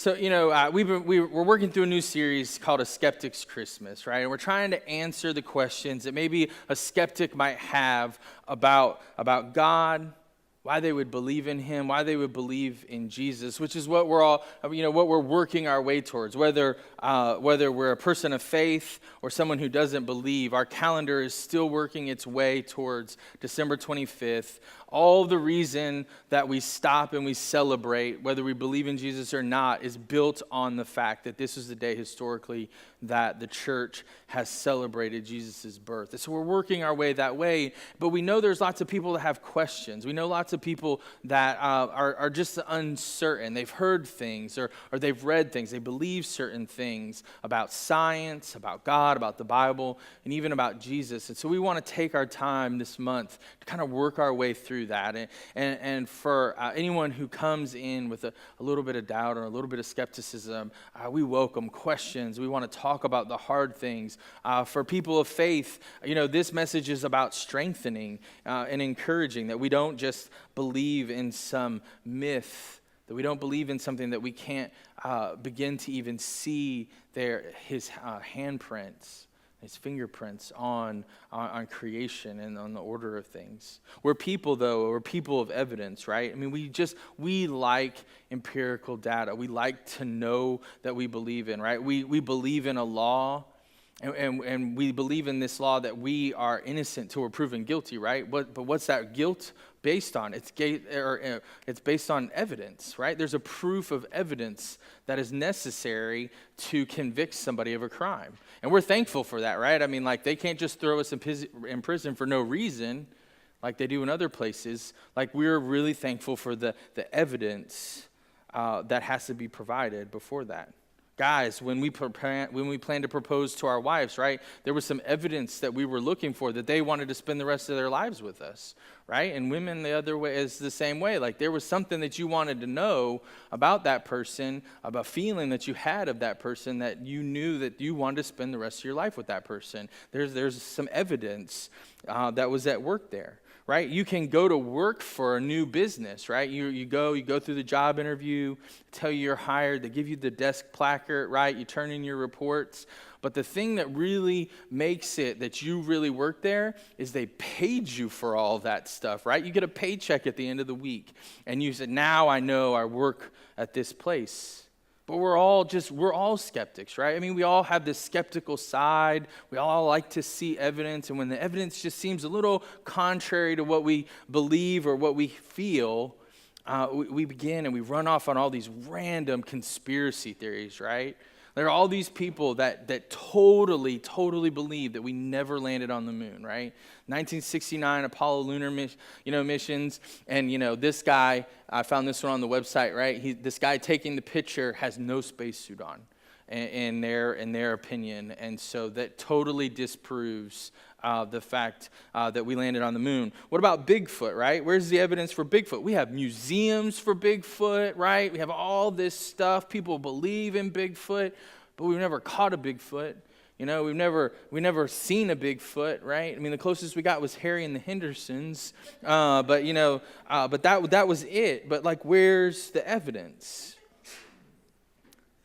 So, we're working through a new series called A Skeptic's Christmas, right? And we're trying to answer the questions that maybe a skeptic might have about God, why they would believe in him, why they would believe in Jesus, which is what we're all, what we're working our way towards. Whether we're a person of faith or someone who doesn't believe, our calendar is still working its way towards December 25th. All the reason that we stop and we celebrate, whether we believe in Jesus or not, is built on the fact that this is the day historically that the church has celebrated Jesus' birth. And so we're working our way that way, but we know there's lots of people that have questions. We know lots of people that are just uncertain. They've heard things or they've read things. They believe certain things about science, about God, about the Bible, and even about Jesus. And so we want to take our time this month to kind of work our way through that. And for anyone who comes in with a little bit of doubt or a little bit of skepticism, we welcome questions. We want to talk about the hard things. For people of faith, this message is about strengthening and encouraging, that we don't just believe in some myth, that we don't believe in something that we can't begin to even see his handprints, his fingerprints on creation and on the order of things. We're people of evidence, right? I mean, we like empirical data. We like to know that we believe in, right? We believe in a law, and we believe in this law that we are innocent till we're proven guilty, right? But what's that guilt based on? It's based on evidence, right? There's a proof of evidence that is necessary to convict somebody of a crime. And we're thankful for that, right? I mean, like, they can't just throw us in prison for no reason like they do in other places. Like, we're really thankful for the evidence that has to be provided before that. Guys, when we plan to propose to our wives, right, there was some evidence that we were looking for that they wanted to spend the rest of their lives with us, right? And women, the other way, is the same way. Like, there was something that you wanted to know about that person, about a feeling that you had of that person, that you knew that you wanted to spend the rest of your life with that person. There's some evidence that was at work there. Right? You can go to work for a new business, right? You go through the job interview, tell you you're hired, they give you the desk placard, right? You turn in your reports. But the thing that really makes it that you really work there is they paid you for all that stuff, right? You get a paycheck at the end of the week, and you said, now I know I work at this place. But we're all skeptics, right? I mean, we all have this skeptical side. We all like to see evidence. And when the evidence just seems a little contrary to what we believe or what we feel, we begin and we run off on all these random conspiracy theories, right? There are all these people that totally believe that we never landed on the moon, right? 1969 Apollo lunar missions, and this guy, I found this one on the website, right? This guy taking the picture has no spacesuit on, in their opinion, and so that totally disproves the fact that we landed on the moon. What about Bigfoot, right? Where's the evidence for Bigfoot? We have museums for Bigfoot, right? We have all this stuff. People believe in Bigfoot, but we've never caught a Bigfoot. We've never seen a Bigfoot, right? I mean, the closest we got was Harry and the Hendersons, but that was it. But like, where's the evidence?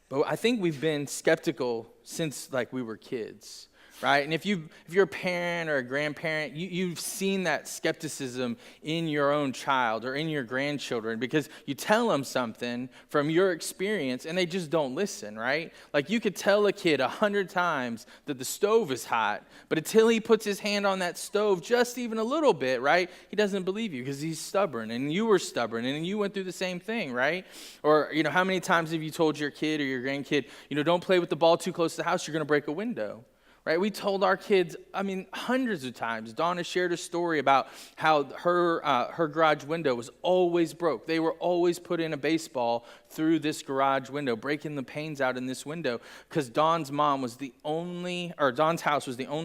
But I think we've been skeptical since like we were kids. Right? And if you're a parent or a grandparent, you've seen that skepticism in your own child or in your grandchildren, because you tell them something from your experience and they just don't listen, right? Like, you could tell a kid 100 times that the stove is hot, but until he puts his hand on that stove just even a little bit, right, he doesn't believe you because he's stubborn, and you were stubborn, and you went through the same thing, right? Or, how many times have you told your kid or your grandkid, don't play with the ball too close to the house, you're going to break a window? Right? We told our kids, hundreds of times. Donna shared a story about how her garage window was always broke. They were always putting a baseball through this garage window, breaking the panes out in this window, because Dawn's house was the only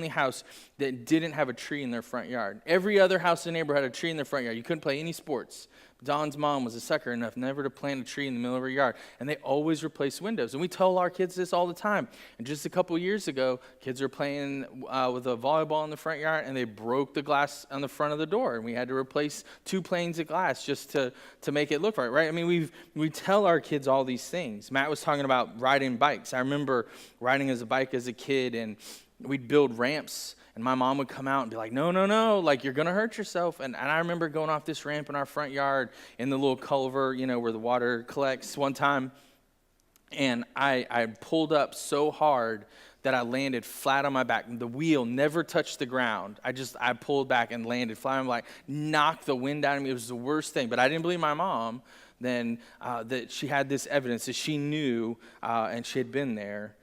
house that didn't have a tree in their front yard. Every other house in the neighborhood had a tree in their front yard. You couldn't play any sports, Don's mom was a sucker enough never to plant a tree in the middle of her yard, and they always replace windows. And we tell our kids this all the time. And just a couple years ago, kids were playing with a volleyball in the front yard, and they broke the glass on the front of the door, and we had to replace 2 panes of glass just to make it look right? I mean, we tell our kids all these things. Matt was talking about riding bikes. I remember riding a bike as a kid, and we'd build ramps. And my mom would come out and be like, no, like you're going to hurt yourself. And I remember going off this ramp in our front yard in the little culvert, where the water collects one time. And I pulled up so hard that I landed flat on my back. The wheel never touched the ground. I pulled back and landed flat. I'm like, knocked the wind out of me. It was the worst thing. But I didn't believe my mom then that she had this evidence, that she knew and she had been there.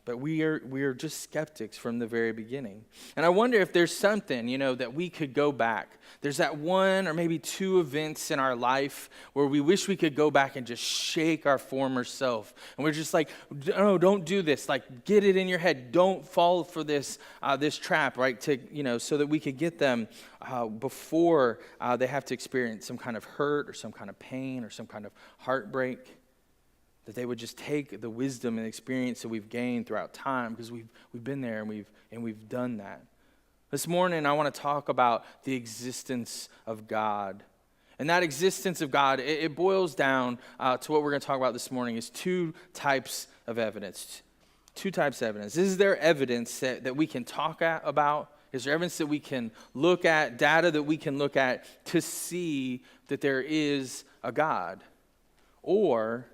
But we are just skeptics from the very beginning. And I wonder if there's something, that we could go back. There's that one or maybe 2 events in our life where we wish we could go back and just shake our former self. And we're just like, no, don't do this. Like, get it in your head. Don't fall for this trap, right? So that we could get them before they have to experience some kind of hurt or some kind of pain or some kind of heartbreak. That they would just take the wisdom and experience that we've gained throughout time, because we've been there and we've done that. This morning, I want to talk about the existence of God. And that existence of God, it boils down to what we're going to talk about this morning is 2 types of evidence. 2 types of evidence. Is there evidence that we can talk about? Is there evidence that we can look at, data that we can look at to see that there is a God? Or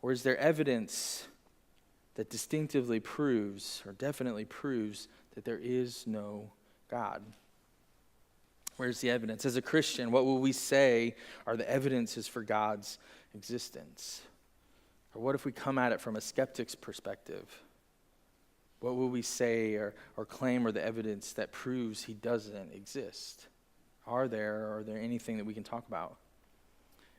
is there evidence that distinctively proves or definitely proves that there is no God? Where's the evidence? As a Christian, what will we say are the evidences for God's existence? Or what if we come at it from a skeptic's perspective? What will we say or claim are the evidence that proves he doesn't exist? Are there anything that we can talk about?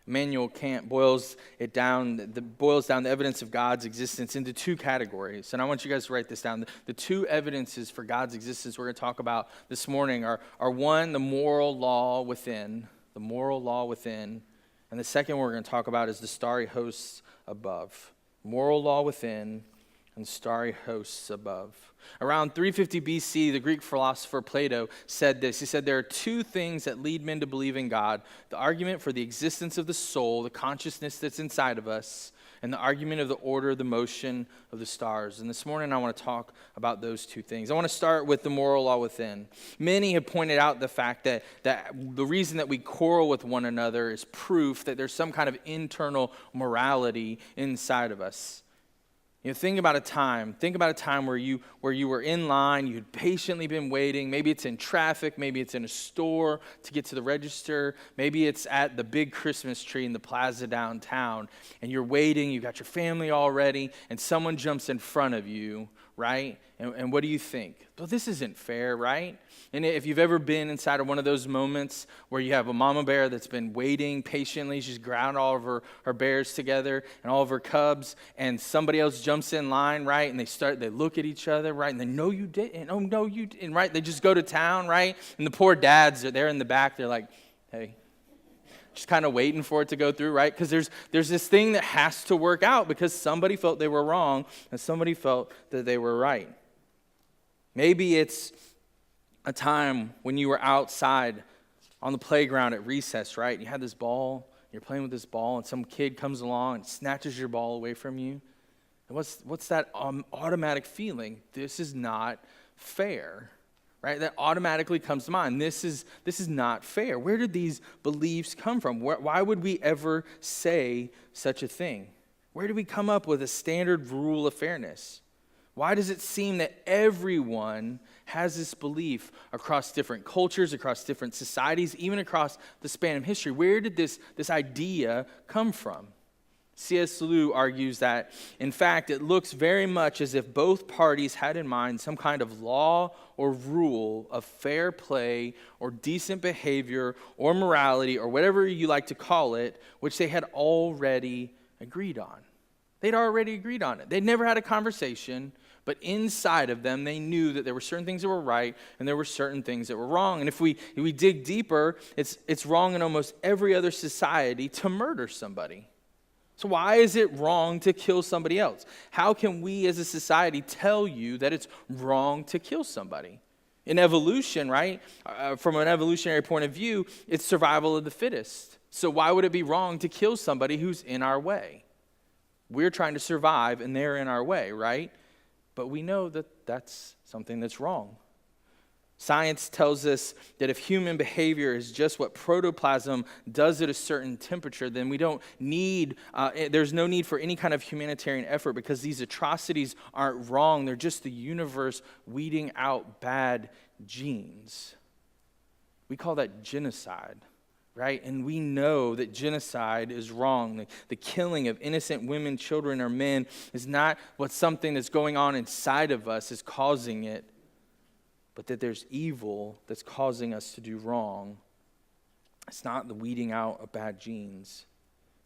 Immanuel Kant boils down the evidence of God's existence into 2 categories. And I want you guys to write this down. The 2 evidences for God's existence we're going to talk about this morning are 1, the moral law within. The moral law within. And the second we're going to talk about is the starry hosts above. Moral law within and starry hosts above. Around 350 BC, the Greek philosopher Plato said this. He said, there are 2 things that lead men to believe in God: the argument for the existence of the soul, the consciousness that's inside of us, and the argument of the order, the motion of the stars. And this morning I want to talk about those 2 things. I want to start with the moral law within. Many have pointed out the fact that the reason that we quarrel with one another is proof that there's some kind of internal morality inside of us. Think about a time where you were in line, you'd patiently been waiting. Maybe it's in traffic, maybe it's in a store to get to the register. Maybe it's at the big Christmas tree in the plaza downtown, and you're waiting, you got your family all ready, and someone jumps in front of you, right? And what do you think? Well, this isn't fair, right? And if you've ever been inside of one of those moments where you have a mama bear that's been waiting patiently, she's ground all of her bears together and all of her cubs, and somebody else jumps in line, right? And they look at each other, right? And they, no, you didn't. Oh, no, you didn't, right? They just go to town, right? And the poor dads are there in the back. They're like, hey, just kind of waiting for it to go through, right? Because there's this thing that has to work out because somebody felt they were wrong and somebody felt that they were right. Maybe it's a time when you were outside on the playground at recess, right? You had this ball, you're playing with this ball, and some kid comes along and snatches your ball away from you. And what's that automatic feeling? This is not fair, right? That automatically comes to mind. This is not fair. Where did these beliefs come from? Why would we ever say such a thing? Where do we come up with a standard rule of fairness? Why does it seem that everyone has this belief across different cultures, across different societies, even across the span of history? Where did this idea come from? C.S. Lewis argues that, in fact, it looks very much as if both parties had in mind some kind of law or rule of fair play or decent behavior or morality or whatever you like to call it, which they had already agreed on. They'd already agreed on it. They'd never had a conversation, But inside of them, they knew that there were certain things that were right and there were certain things that were wrong. And if we dig deeper, it's wrong in almost every other society to murder somebody. So why is it wrong to kill somebody else? How can we as a society tell you that it's wrong to kill somebody? In evolution, right, from an evolutionary point of view, it's survival of the fittest. So why would it be wrong to kill somebody who's in our way? We're trying to survive and they're in our way, right? But we know that that's something that's wrong. Science tells us that if human behavior is just what protoplasm does at a certain temperature, then we don't need, there's no need for any kind of humanitarian effort because these atrocities aren't wrong. They're just the universe weeding out bad genes. We call that genocide, right? And we know that genocide is wrong. The killing of innocent women, children, or men is not what something that's going on inside of us is causing it, but that there's evil that's causing us to do wrong. It's not the weeding out of bad genes.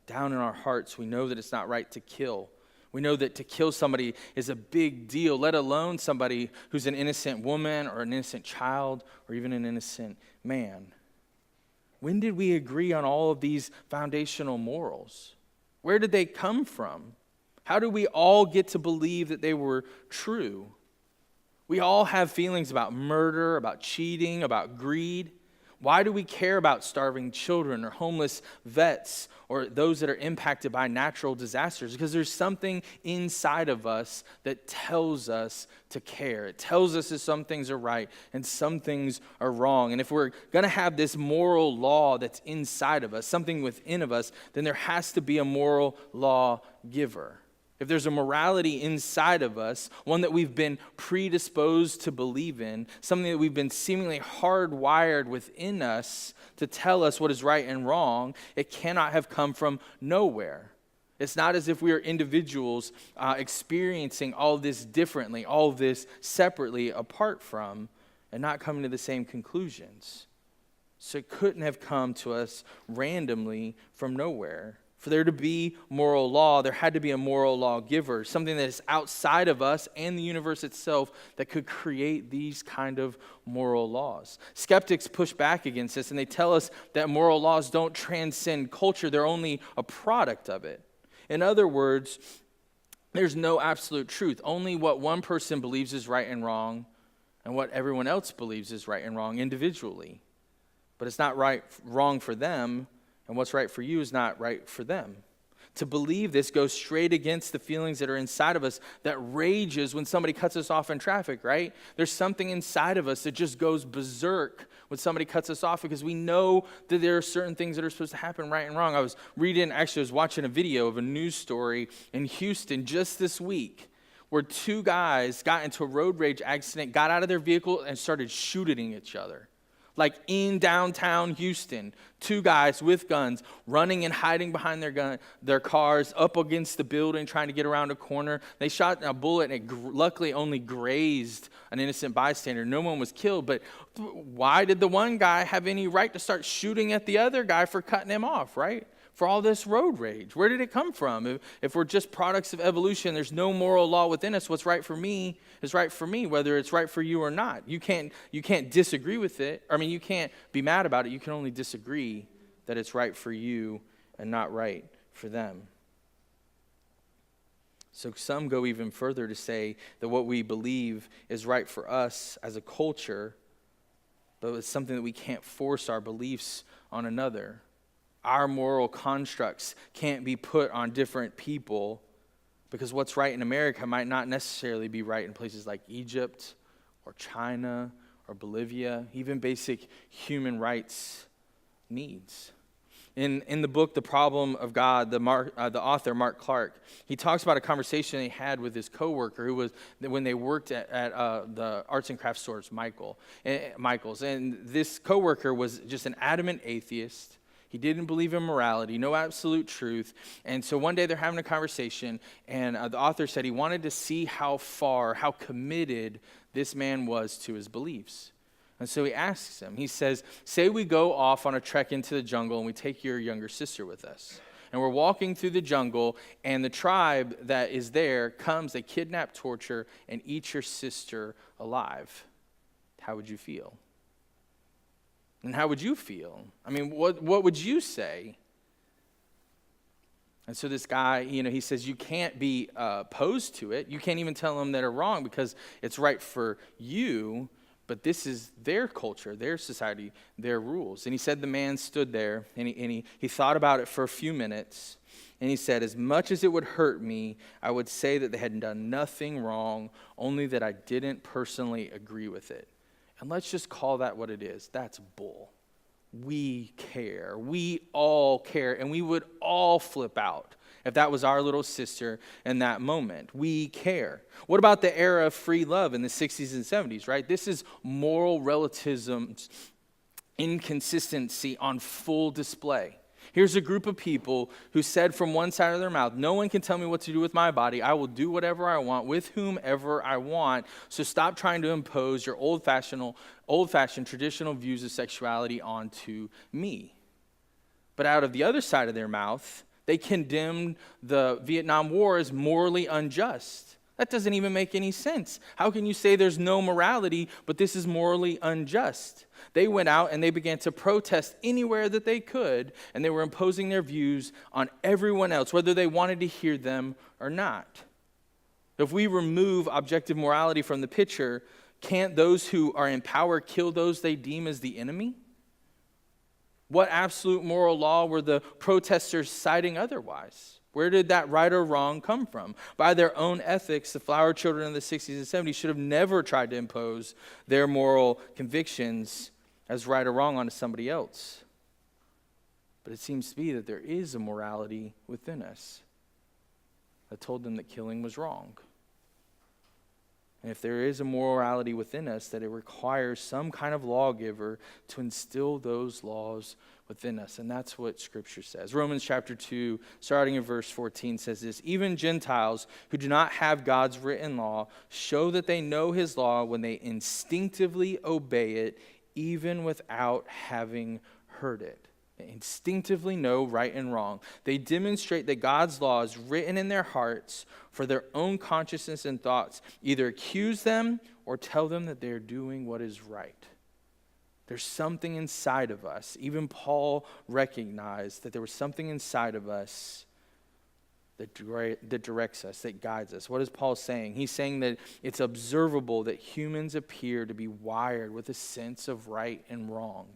Down in our hearts, we know that it's not right to kill. We know that to kill somebody is a big deal, let alone somebody who's an innocent woman or an innocent child or even an innocent man. When did we agree on all of these foundational morals? Where did they come from? How did we all get to believe that they were true? We all have feelings about murder, about cheating, about greed. Why do we care about starving children or homeless vets or those that are impacted by natural disasters? Because there's something inside of us that tells us to care. It tells us that some things are right and some things are wrong. And if we're going to have this moral law that's inside of us, something within of us, then there has to be a moral law giver. If there's a morality inside of us, one that we've been predisposed to believe in, something that we've been seemingly hardwired within us to tell us what is right and wrong, it cannot have come from nowhere. It's not as if we are individuals experiencing all this differently, all this separately apart from, and not coming to the same conclusions. So it couldn't have come to us randomly from nowhere. For there to be moral law, there had to be a moral lawgiver, something that is outside of us and the universe itself that could create these kind of moral laws. Skeptics push back against this, and they tell us that moral laws don't transcend culture. They're only a product of it. In other words, there's no absolute truth. Only what one person believes is right and wrong, and what everyone else believes is right and wrong individually. But it's not wrong for them, and what's right for you is not right for them. To believe this goes straight against the feelings that are inside of us that rages when somebody cuts us off in traffic, right? There's something inside of us that just goes berserk when somebody cuts us off because we know that there are certain things that are supposed to happen right and wrong. I was watching a video of a news story in Houston just this week where two guys got into a road rage accident, got out of their vehicle, and started shooting each other. Like in downtown Houston, two guys with guns running and hiding behind their cars, up against the building, trying to get around a corner. They shot a bullet, and it luckily only grazed an innocent bystander. No one was killed, but why did the one guy have any right to start shooting at the other guy for cutting him off, right? For all this road rage. Where did it come from? If we're just products of evolution, there's no moral law within us. What's right for me is right for me, whether it's right for you or not. You can't disagree with it. You can't be mad about it. You can only disagree that it's right for you and not right for them. So some go even further to say that what we believe is right for us as a culture, but it's something that we can't force our beliefs on another. Our moral constructs can't be put on different people because what's right in America might not necessarily be right in places like Egypt or China or Bolivia, even basic human rights needs. In the book, The Problem of God, the author, Mark Clark, he talks about a conversation he had with his coworker who was, when they worked at the arts and crafts stores, Michael's. And this coworker was just an adamant atheist. He didn't believe in morality, no absolute truth. And so one day they're having a conversation, and the author said he wanted to see how committed this man was to his beliefs. And so he asks him, he says, say we go off on a trek into the jungle and we take your younger sister with us. and we're walking through the jungle, and the tribe that is there comes, they kidnap, torture, and eat your sister alive. How would you feel? And how would you feel? I mean, what would you say? And so this guy, he says, you can't be opposed to it. You can't even tell them that are wrong because it's right for you, but this is their culture, their society, their rules. And he said the man stood there, and he thought about it for a few minutes, and he said, as much as it would hurt me, I would say that they had done nothing wrong, only that I didn't personally agree with it. And let's just call that what it is. That's bull. We care. We all care. And we would all flip out if that was our little sister in that moment. We care. What about the era of free love in the 60s and 70s, right? This is moral relativism's inconsistency on full display. Here's a group of people who said from one side of their mouth, no one can tell me what to do with my body. I will do whatever I want with whomever I want. So stop trying to impose your old-fashioned traditional views of sexuality onto me. But out of the other side of their mouth, they condemned the Vietnam War as morally unjust. That doesn't even make any sense. How can you say there's no morality, but this is morally unjust? They went out and they began to protest anywhere that they could, and they were imposing their views on everyone else, whether they wanted to hear them or not. If we remove objective morality from the picture, can't those who are in power kill those they deem as the enemy? What absolute moral law were the protesters citing otherwise? Where did that right or wrong come from? By their own ethics, the flower children of the 60s and 70s should have never tried to impose their moral convictions as right or wrong onto somebody else. But it seems to be that there is a morality within us that told them that killing was wrong. And if there is a morality within us, that it requires some kind of lawgiver to instill those laws within us. And that's what Scripture says. Romans chapter 2, starting in verse 14, says this: even Gentiles who do not have God's written law show that they know his law when they instinctively obey it, even without having heard it. They instinctively know right and wrong. They demonstrate that God's law is written in their hearts for their own consciousness and thoughts. Either accuse them or tell them that they're doing what is right. There's something inside of us. Even Paul recognized that there was something inside of us that directs us, that guides us. What is Paul saying? He's saying that it's observable that humans appear to be wired with a sense of right and wrong.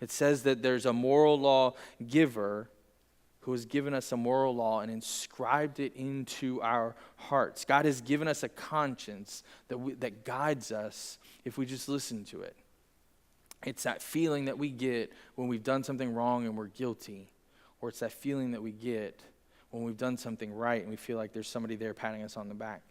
It says that there's a moral law giver who has given us a moral law and inscribed it into our hearts. God has given us a conscience that guides us if we just listen to it. It's that feeling that we get when we've done something wrong and we're guilty. Or it's that feeling that we get when we've done something right and we feel like there's somebody there patting us on the back.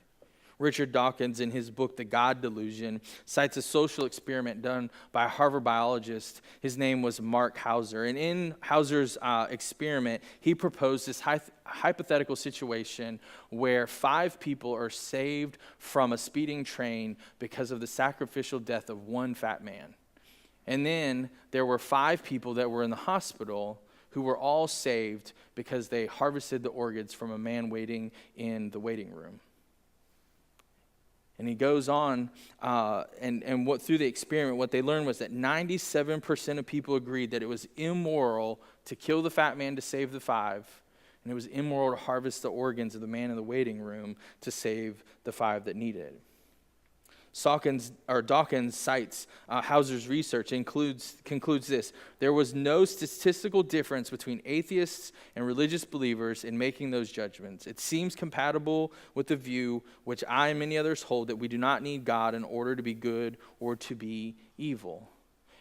Richard Dawkins, in his book, The God Delusion, cites a social experiment done by a Harvard biologist. His name was Mark Hauser. And in Hauser's experiment, he proposed this hypothetical situation where 5 people are saved from a speeding train because of the sacrificial death of one fat man. And then there were 5 people that were in the hospital who were all saved because they harvested the organs from a man waiting in the waiting room. And he goes on, and what through the experiment, what they learned was that 97% of people agreed that it was immoral to kill the fat man to save the 5, and it was immoral to harvest the organs of the man in the waiting room to save the 5 that needed it. Dawkins cites Hauser's research and concludes this: there was no statistical difference between atheists and religious believers in making those judgments. It seems compatible with the view which I and many others hold, that we do not need God in order to be good or to be evil.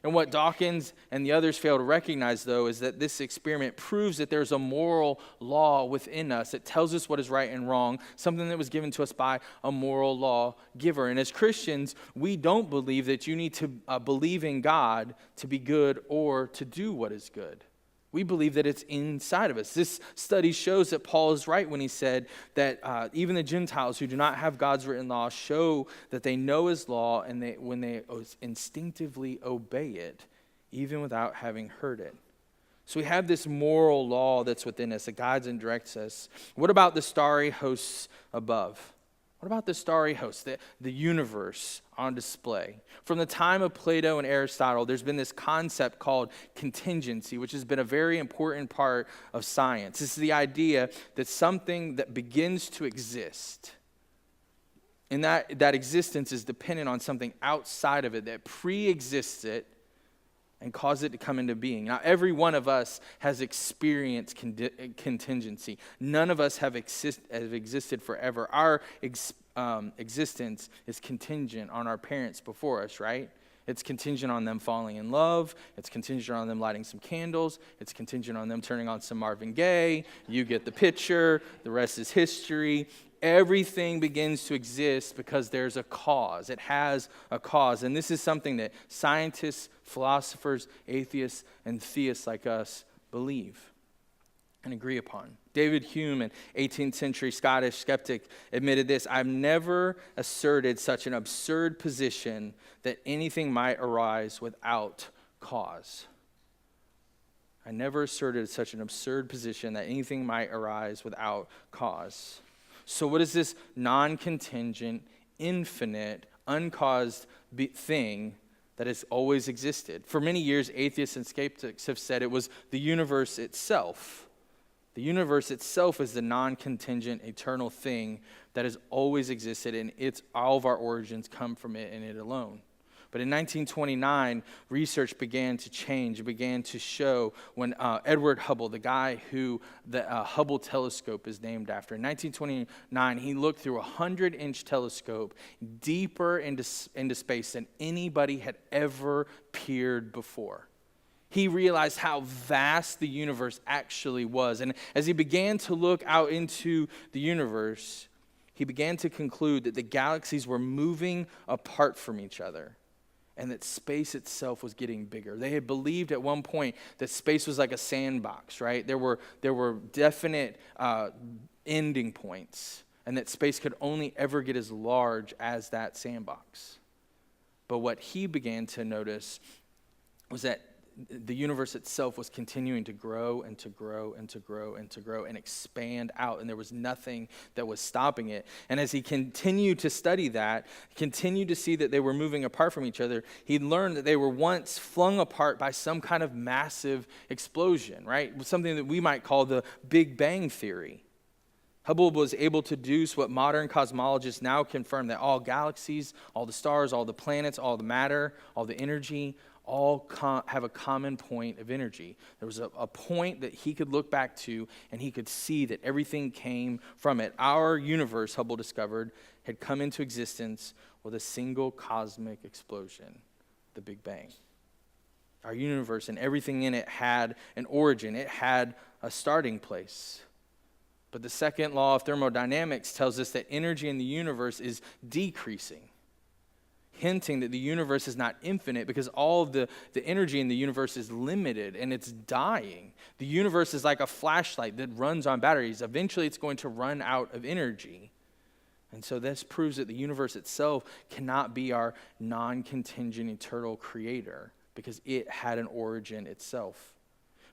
And what Dawkins and the others fail to recognize, though, is that this experiment proves that there's a moral law within us that tells us what is right and wrong, something that was given to us by a moral law giver. And as Christians, we don't believe that you need to believe in God to be good or to do what is good. We believe that it's inside of us. This study shows that Paul is right when he said that even the Gentiles who do not have God's written law show that they know his law, and when they instinctively obey it, even without having heard it. So we have this moral law that's within us that guides and directs us. What about the starry hosts above? What about the starry hosts, the universe on display? From the time of Plato and Aristotle, there's been this concept called contingency, which has been a very important part of science. This is the idea that something that begins to exist, and that existence is dependent on something outside of it that pre-exists it and cause it to come into being. Now, every one of us has experienced contingency. None of us have existed forever. Our existence is contingent on our parents before us, right? It's contingent on them falling in love. It's contingent on them lighting some candles. It's contingent on them turning on some Marvin Gaye. You get the picture. The rest is history. Everything begins to exist because there's a cause. It has a cause. And this is something that scientists, philosophers, atheists, and theists like us believe and agree upon. David Hume, an 18th century Scottish skeptic, admitted this: "I've never asserted such an absurd position that anything might arise without cause." I never asserted such an absurd position that anything might arise without cause. So what is this non-contingent, infinite, uncaused thing that has always existed? For many years, atheists and skeptics have said it was the universe itself. The universe itself is the non-contingent, eternal thing that has always existed, and all of our origins come from it and it alone. But in 1929, research began to change. It began to show when Edward Hubble, the guy who the Hubble telescope is named after, in 1929, he looked through a 100-inch telescope deeper into space than anybody had ever peered before. He realized how vast the universe actually was. And as he began to look out into the universe, he began to conclude that the galaxies were moving apart from each other, and that space itself was getting bigger. They had believed at one point that space was like a sandbox, right? There were definite ending points, and that space could only ever get as large as that sandbox. But what he began to notice was that the universe itself was continuing to grow and to grow and to grow and to grow and expand out, and there was nothing that was stopping it. And as he continued to study that, continued to see that they were moving apart from each other, he learned that they were once flung apart by some kind of massive explosion, right? Something that we might call the Big Bang Theory. Hubble was able to deduce what modern cosmologists now confirm, that all galaxies, all the stars, all the planets, all the matter, all the energy, all have a common point of energy. There was a point that he could look back to, and he could see that everything came from it. Our universe, Hubble discovered, had come into existence with a single cosmic explosion, the Big Bang. Our universe and everything in it had an origin. It had a starting place. But the second law of thermodynamics tells us that energy in the universe is decreasing, hinting that the universe is not infinite because all of the energy in the universe is limited and it's dying. The universe is like a flashlight that runs on batteries. Eventually, it's going to run out of energy. And so this proves that the universe itself cannot be our non-contingent eternal creator because it had an origin itself.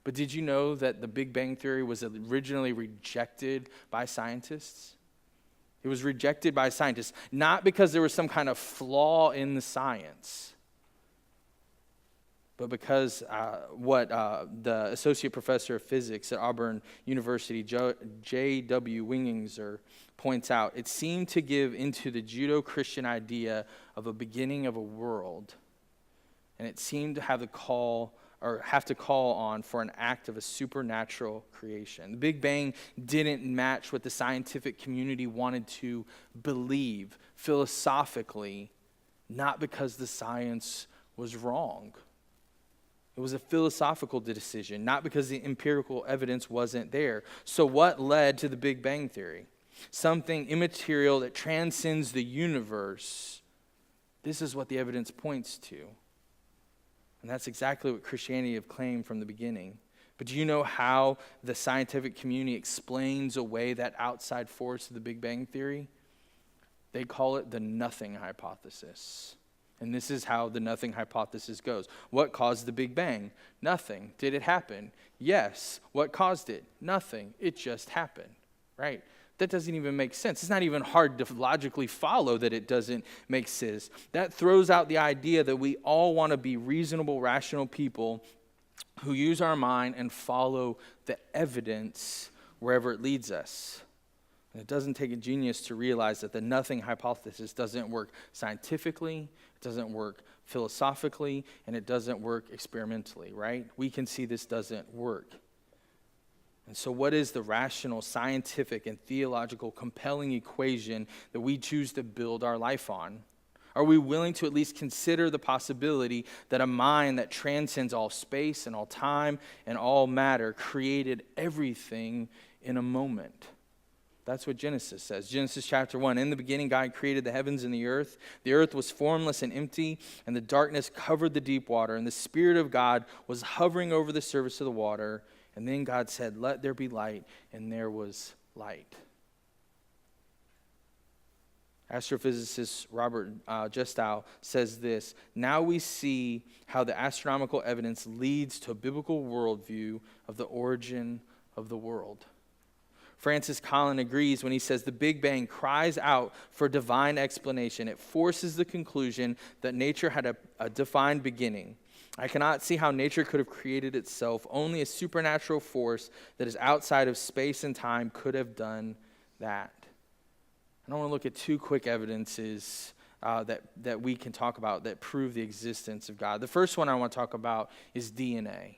But did you know that the Big Bang Theory was originally rejected by scientists? It was rejected by scientists, not because there was some kind of flaw in the science, but because the associate professor of physics at Auburn University, J.W. Winginger, points out, it seemed to give into the Judeo-Christian idea of a beginning of a world, and it seemed to have to call on for an act of a supernatural creation. The Big Bang didn't match what the scientific community wanted to believe philosophically, not because the science was wrong. It was a philosophical decision, not because the empirical evidence wasn't there. So what led to the Big Bang Theory? Something immaterial that transcends the universe. This is what the evidence points to. And that's exactly what Christianity have claimed from the beginning. But do you know how the scientific community explains away that outside force of the Big Bang Theory? They call it the nothing hypothesis. And this is how the nothing hypothesis goes. What caused the Big Bang? Nothing. Did it happen? Yes. What caused it? Nothing. It just happened, right? That doesn't even make sense. It's not even hard to logically follow that it doesn't make sense. That throws out the idea that we all want to be reasonable, rational people who use our mind and follow the evidence wherever it leads us. And it doesn't take a genius to realize that the nothing hypothesis doesn't work scientifically, it doesn't work philosophically, and it doesn't work experimentally, right? We can see this doesn't work. And so what is the rational, scientific, and theological compelling equation that we choose to build our life on? Are we willing to at least consider the possibility that a mind that transcends all space and all time and all matter created everything in a moment? That's what Genesis says. Genesis chapter 1, in the beginning God created the heavens and the earth. The earth was formless and empty, and the darkness covered the deep water, and the Spirit of God was hovering over the surface of the water. And then God said, "Let there be light," and there was light. Astrophysicist Robert Justow says this: "Now we see how the astronomical evidence leads to a biblical worldview of the origin of the world." Francis Collin agrees when he says the Big Bang cries out for divine explanation. It forces the conclusion that nature had a defined beginning. I cannot see how nature could have created itself. Only a supernatural force that is outside of space and time could have done that. And I want to look at two quick evidences that we can talk about that prove the existence of God. The first one I want to talk about is DNA.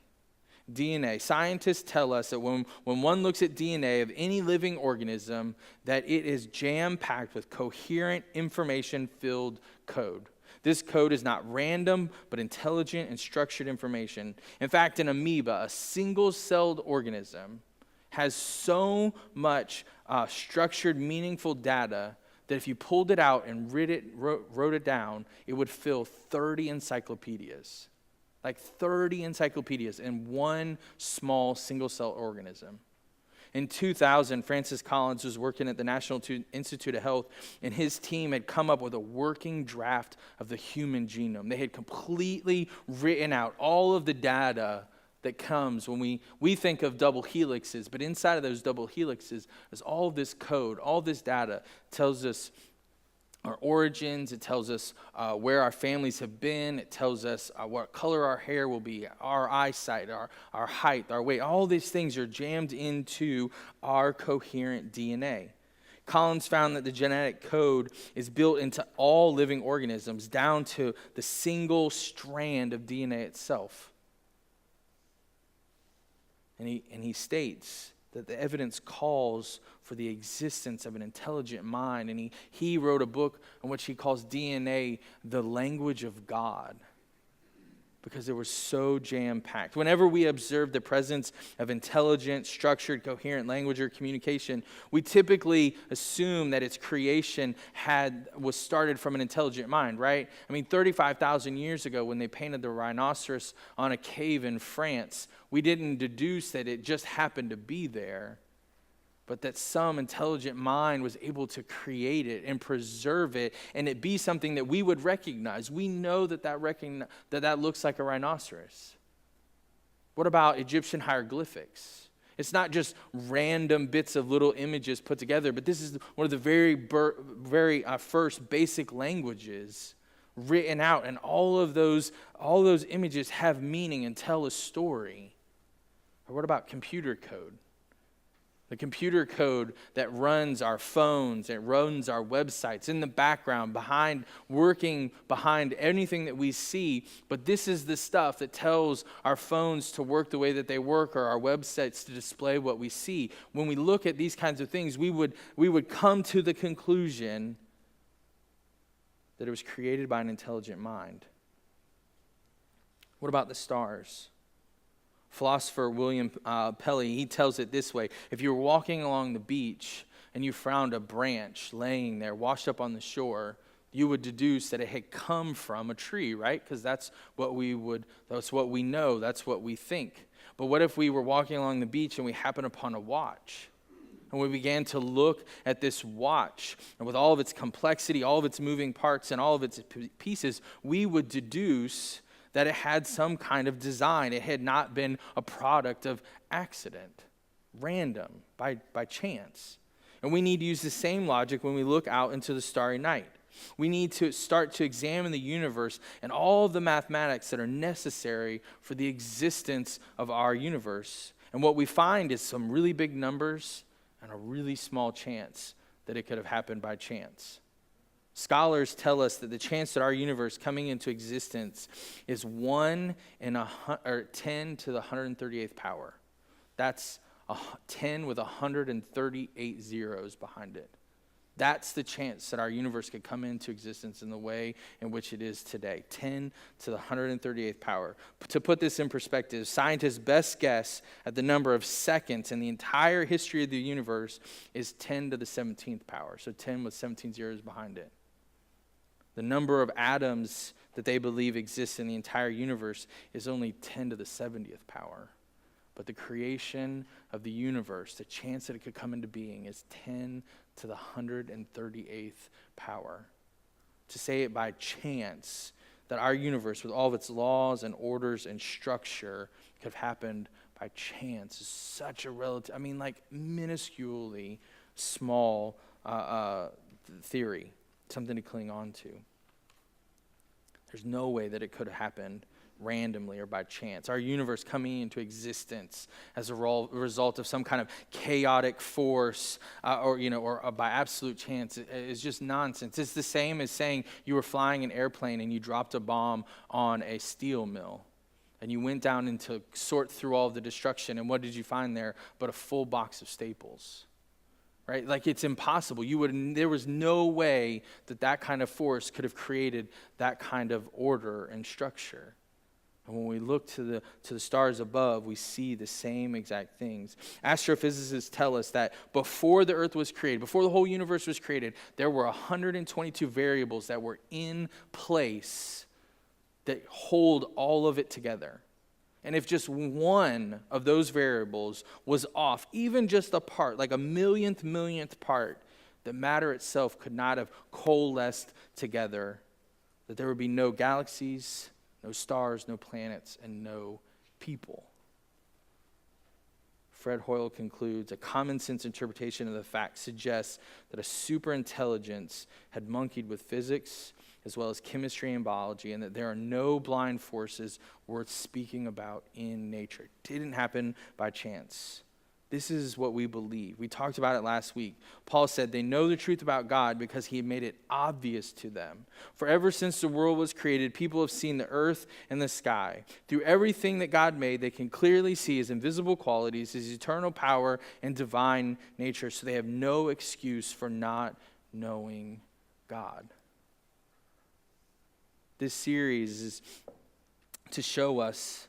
DNA. Scientists tell us that when one looks at DNA of any living organism, that it is jam-packed with coherent, information-filled code. This code is not random, but intelligent and structured information. In fact, an amoeba, a single-celled organism, has so much structured, meaningful data that if you pulled it out and wrote it down, it would fill 30 encyclopedias. Like 30 encyclopedias in one small single-cell organism. In 2000, Francis Collins was working at the National Institute of Health, and his team had come up with a working draft of the human genome. They had completely written out all of the data that comes when we think of double helixes, but inside of those double helixes is all this code, all this data tells us our origins, it tells us where our families have been, it tells us what color our hair will be, our eyesight, our height, our weight. All these things are jammed into our coherent DNA. Collins found that the genetic code is built into all living organisms down to the single strand of DNA itself. And he states that the evidence calls for the existence of an intelligent mind. And he wrote a book in which he calls DNA the language of God, because it was so jam-packed. Whenever we observe the presence of intelligent, structured, coherent language or communication, we typically assume that its creation was started from an intelligent mind, right? I mean, 35,000 years ago when they painted the rhinoceros on a cave in France, we didn't deduce that it just happened to be there, but that some intelligent mind was able to create it and preserve it, and it be something that we would recognize. We know that looks like a rhinoceros. What about Egyptian hieroglyphics? It's not just random bits of little images put together, but this is one of the very first basic languages written out, and all those images have meaning and tell a story. Or what about computer code? The computer code that runs our phones, it runs our websites in the background, working behind anything that we see. But this is the stuff that tells our phones to work the way that they work, or our websites to display what we see. When we look at these kinds of things, we would come to the conclusion that it was created by an intelligent mind. What about the stars? Philosopher William Pelly, he tells it this way: if you were walking along the beach and you found a branch laying there, washed up on the shore, you would deduce that it had come from a tree, right? Because that's what we know, that's what we think. But what if we were walking along the beach and we happened upon a watch? And we began to look at this watch, and with all of its complexity, all of its moving parts, and all of its pieces, we would deduce that it had some kind of design. It had not been a product of accident, random, by chance. And we need to use the same logic when we look out into the starry night. We need to start to examine the universe and all of the mathematics that are necessary for the existence of our universe. And what we find is some really big numbers and a really small chance that it could have happened by chance. Scholars tell us that the chance that our universe coming into existence is 1 in 10 to the 138th power. That's 10 with 138 zeros behind it. That's the chance that our universe could come into existence in the way in which it is today, 10 to the 138th power. To put this in perspective, scientists' best guess at the number of seconds in the entire history of the universe is 10 to the 17th power, so 10 with 17 zeros behind it. The number of atoms that they believe exist in the entire universe is only 10 to the 70th power. But the creation of the universe, the chance that it could come into being, is 10 to the 138th power. To say it by chance, that our universe, with all of its laws and orders and structure, could have happened by chance is such a relative, minusculely small theory, something to cling on to. There's no way that it could have happened randomly or by chance. Our universe coming into existence as a result of some kind of chaotic force or by absolute chance is just nonsense. It's the same as saying you were flying an airplane and you dropped a bomb on a steel mill and you went down and to sort through all of the destruction, and what did you find there but a full box of staples? Right? Like, it's impossible. There was no way that kind of force could have created that kind of order and structure. And when we look to the stars above, we see the same exact things. Astrophysicists tell us that before the earth was created, before the whole universe was created, there were 122 variables that were in place that hold all of it together. And if just one of those variables was off, even just a part, like a millionth part, the matter itself could not have coalesced together, that there would be no galaxies, no stars, no planets, and no people. Fred Hoyle concludes, a common sense interpretation of the fact suggests that a superintelligence had monkeyed with physics as well as chemistry and biology, and that there are no blind forces worth speaking about in nature. It didn't happen by chance. This is what we believe. We talked about it last week. Paul said they know the truth about God because he made it obvious to them. For ever since the world was created, people have seen the earth and the sky. Through everything that God made, they can clearly see his invisible qualities, his eternal power, and divine nature. So they have no excuse for not knowing God. This series is to show us.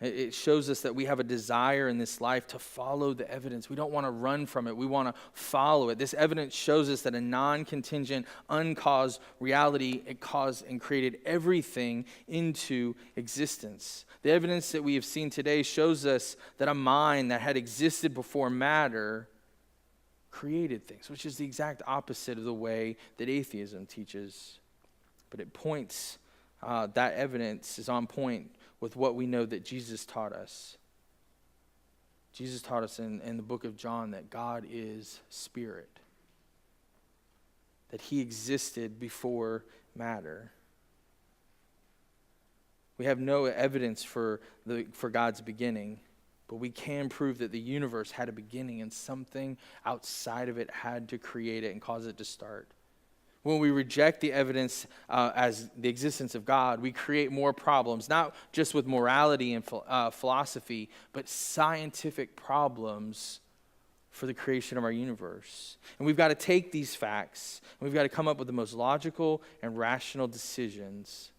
It shows us that we have a desire in this life to follow the evidence. We don't want to run from it. We want to follow it. This evidence shows us that a non-contingent, uncaused reality, it caused and created everything into existence. The evidence that we have seen today shows us that a mind that had existed before matter created things, which is the exact opposite of the way that atheism teaches. But it points, that evidence is on point with what we know that Jesus taught us. Jesus taught us in the book of John that God is spirit, that he existed before matter. We have no evidence for God's beginning, but we can prove that the universe had a beginning and something outside of it had to create it and cause it to start. When we reject the evidence as the existence of God, we create more problems, not just with morality and philosophy, but scientific problems for the creation of our universe. And we've got to take these facts, and we've got to come up with the most logical and rational decisions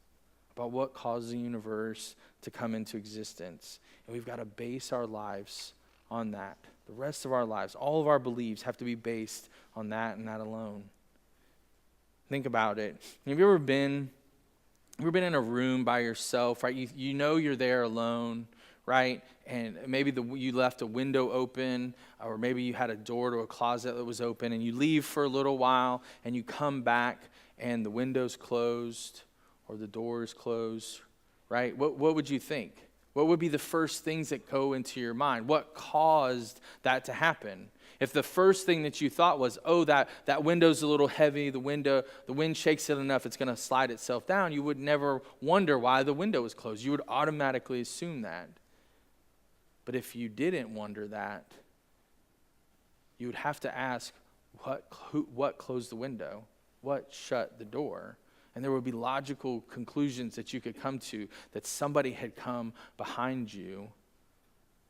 about what caused the universe to come into existence. And we've got to base our lives on that. The rest of our lives, all of our beliefs have to be based on that and that alone. Think about it. Have you ever been in a room by yourself, right? You know you're there alone, right? And maybe you left a window open, or maybe you had a door to a closet that was open, and you leave for a little while, and you come back, and the window's closed, or the door's closed, right? What would you think? What would be the first things that go into your mind? What caused that to happen? If the first thing that you thought was, oh, that window's a little heavy, the wind shakes it enough, it's going to slide itself down, you would never wonder why the window was closed. You would automatically assume that. But if you didn't wonder that, you would have to ask, what closed the window? What shut the door? And there would be logical conclusions that you could come to, that somebody had come behind you,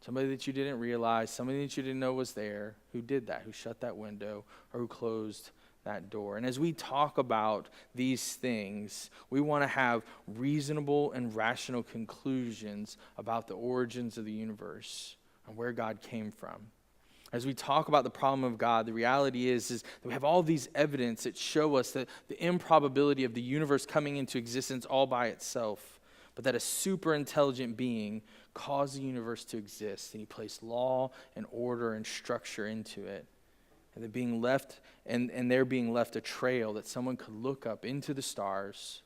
somebody that you didn't realize, somebody that you didn't know was there, who did that, who shut that window, or who closed that door. And as we talk about these things, we want to have reasonable and rational conclusions about the origins of the universe and where God came from. As we talk about the problem of God, the reality is that we have all these evidence that show us that the improbability of the universe coming into existence all by itself, but that a super intelligent being caused the universe to exist, and he placed law and order and structure into it. And there being left a trail that someone could look up into the stars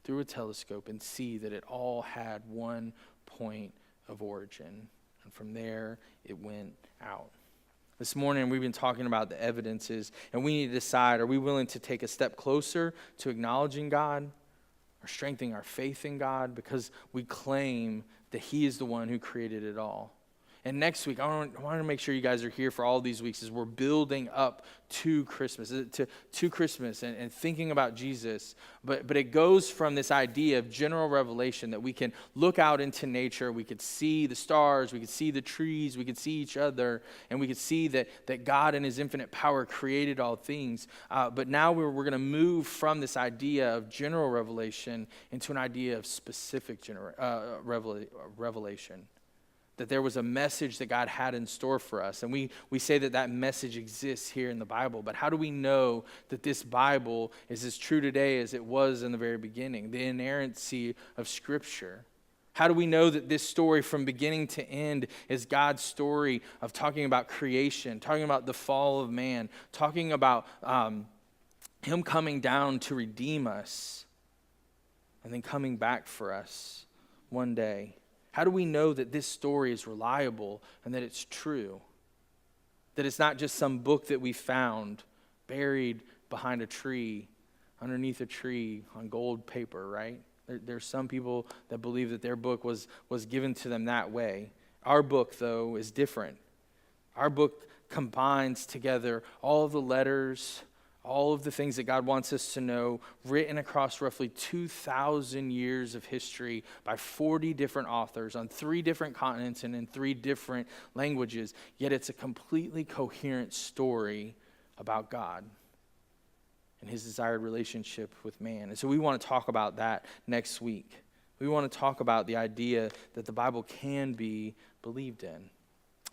through a telescope and see that it all had one point of origin. And from there, it went out. This morning, we've been talking about the evidences, and we need to decide, are we willing to take a step closer to acknowledging God or strengthening our faith in God because we claim that he is the one who created it all? And next week, I want to make sure you guys are here for all these weeks as we're building up to Christmas, and thinking about Jesus. But it goes from this idea of general revelation that we can look out into nature, we could see the stars, we could see the trees, we could see each other, and we could see that God in his infinite power created all things. But now we're going to move from this idea of general revelation into an idea of specific revelation. That there was a message that God had in store for us. And we say that message exists here in the Bible. But how do we know that this Bible is as true today as it was in the very beginning? The inerrancy of Scripture. How do we know that this story from beginning to end is God's story of talking about creation, talking about the fall of man, talking about him coming down to redeem us and then coming back for us one day? How do we know that this story is reliable and that it's true? That it's not just some book that we found buried behind a tree, underneath a tree on gold paper, right? There's some people that believe that their book was given to them that way. Our book, though, is different. Our book combines together all of the letters, all of the things that God wants us to know, written across roughly 2,000 years of history by 40 different authors on 3 different continents and in 3 different languages. Yet it's a completely coherent story about God and his desired relationship with man. And so we want to talk about that next week. We want to talk about the idea that the Bible can be believed in.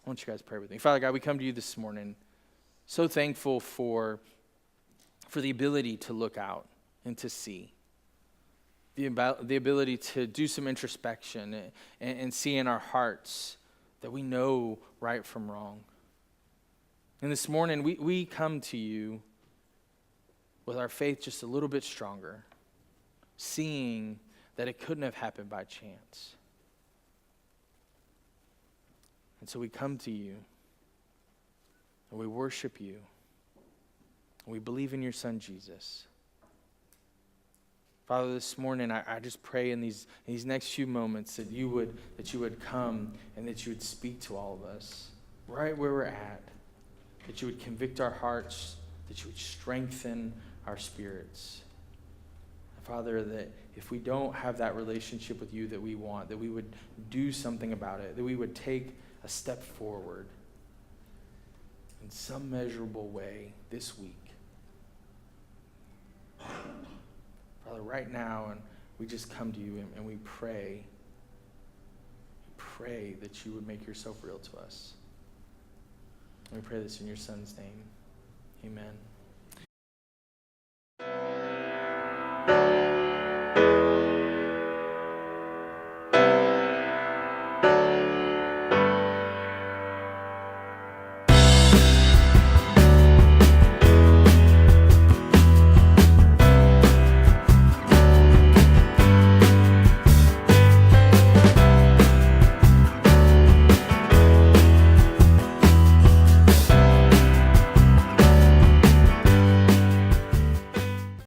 I want you guys to pray with me. Father God, we come to you this morning so thankful for the ability to look out and to see, the ability to do some introspection and see in our hearts that we know right from wrong. And this morning, we come to you with our faith just a little bit stronger, seeing that it couldn't have happened by chance. And so we come to you, and we worship you. We believe in your Son, Jesus. Father, this morning, I just pray in these next few moments that you would come and that you would speak to all of us right where we're at, that you would convict our hearts, that you would strengthen our spirits. Father, that if we don't have that relationship with you that we want, that we would do something about it, that we would take a step forward in some measurable way this week. Father, right now, and we just come to you and we pray that you would make yourself real to us. And we pray this in your Son's name. Amen.